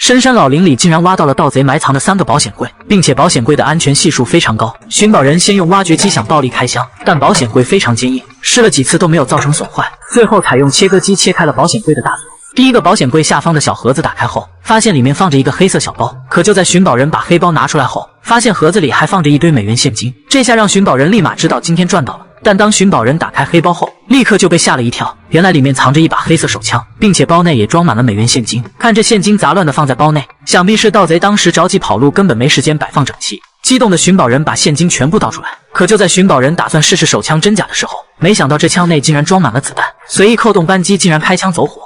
深山老林里竟然挖到了盗贼埋藏的3个保险柜，并且保险柜的安全系数非常高。寻宝人先用挖掘机想暴力开箱，但保险柜非常坚硬，试了几次都没有造成损坏，最后采用切割机切开了保险柜的大锁。第一个保险柜下方的小盒子打开后，发现里面放着一个黑色小包。可就在寻宝人把黑包拿出来后，发现盒子里还放着1堆美元现金。这下让寻宝人立马知道今天赚到了。但当寻宝人打开黑包后，立刻就被吓了一跳。原来里面藏着一把黑色手枪，并且包内也装满了美元现金。看着现金杂乱的放在包内，想必是盗贼当时着急跑路，根本没时间摆放整齐。激动的寻宝人把现金全部倒出来。可就在寻宝人打算试试手枪真假的时候，没想到这枪内竟然装满了子弹，随意扣动扳机，竟然开枪走火。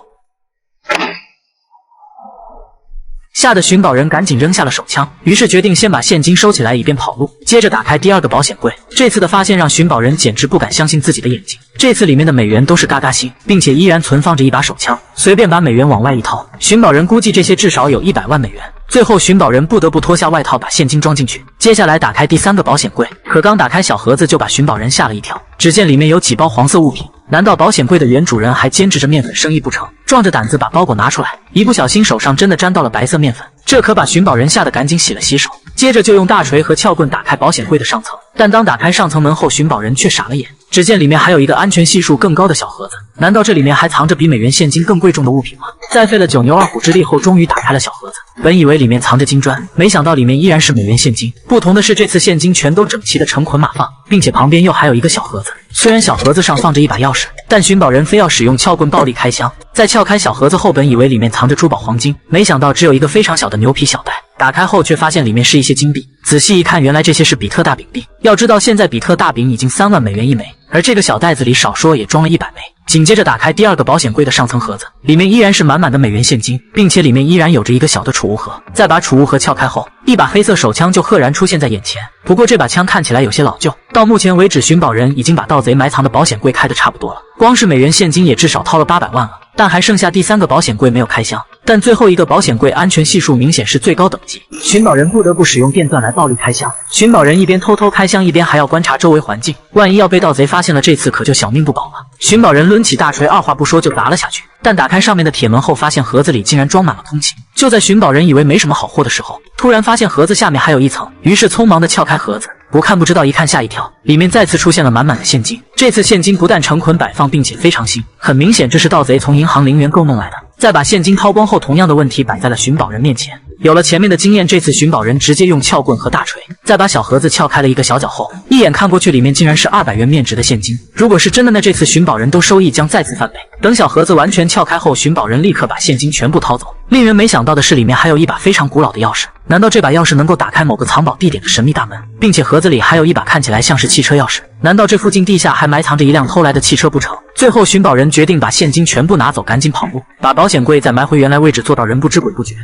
吓得寻宝人赶紧扔下了手枪，于是决定先把现金收起来，以便跑路。接着打开第2个保险柜，这次的发现让寻宝人简直不敢相信自己的眼睛。这次里面的美元都是嘎嘎新，并且依然存放着一把手枪。随便把美元往外一掏，寻宝人估计这些至少有100万美元。最后寻宝人不得不脱下外套把现金装进去。接下来打开第3个保险柜，可刚打开小盒子就把寻宝人吓了一跳。只见里面有几包黄色物品，难道保险柜的原主人还兼职着面粉生意不成？壮着胆子把包裹拿出来，一不小心手上真的沾到了白色面粉，这可把寻宝人吓得赶紧洗了洗手。接着就用大锤和撬棍打开保险柜的上层，但当打开上层门后，寻宝人却傻了眼。只见里面还有一个安全系数更高的小盒子，难道这里面还藏着比美元现金更贵重的物品吗？在费了9牛2虎之力后，终于打开了小盒子。本以为里面藏着金砖，没想到里面依然是美元现金。不同的是，这次现金全都整齐的成捆码放，并且旁边又还有一个小盒子。虽然小盒子上放着一把钥匙，但寻宝人非要使用撬棍暴力开箱。在撬开小盒子后，本以为里面藏着珠宝黄金，没想到只有一个非常小的牛皮小袋。打开后却发现里面是一些金币，仔细一看，原来这些是比特大饼币。要知道现在比特大饼已经3万美元一枚，而这个小袋子里少说也装了100枚。紧接着打开第2个保险柜的上层盒子，里面依然是满满的美元现金，并且里面依然有着一个小的储物盒。再把储物盒撬开后，一把黑色手枪就赫然出现在眼前。不过这把枪看起来有些老旧，到目前为止寻宝人已经把盗贼埋藏的保险柜开得差不多了，光是美元现金也至少掏了800万了。但还剩下第3个保险柜没有开箱，但最后一个保险柜安全系数明显是最高等级，寻宝人不得不使用电钻来暴力开箱。寻宝人一边偷偷开箱，一边还要观察周围环境，万一要被盗贼发现了，这次可就小命不保了。寻宝人抡起大锤，二话不说就砸了下去，但打开上面的铁门后，发现盒子里竟然装满了空气。就在寻宝人以为没什么好货的时候，突然发现盒子下面还有一层，于是匆忙的撬开盒子，不看不知道，一看吓一跳，里面再次出现了满满的现金。这次现金不但成捆摆放，并且非常新，很明显这是盗贼从银行零元购弄来的。再把现金掏光后，同样的问题摆在了寻宝人面前。有了前面的经验，这次寻宝人直接用撬棍和大锤，再把小盒子撬开了一个小角后，一眼看过去，里面竟然是200元面值的现金。如果是真的，那这次寻宝人都收益将再次翻倍。等小盒子完全撬开后，寻宝人立刻把现金全部掏走。令人没想到的是，里面还有一把非常古老的钥匙。难道这把钥匙能够打开某个藏宝地点的神秘大门？并且盒子里还有一把看起来像是汽车钥匙。难道这附近地下还埋藏着一辆偷来的汽车不成？最后寻宝人决定把现金全部拿走，赶紧跑路，把保险柜再埋回原来位置，做到人不知鬼不觉。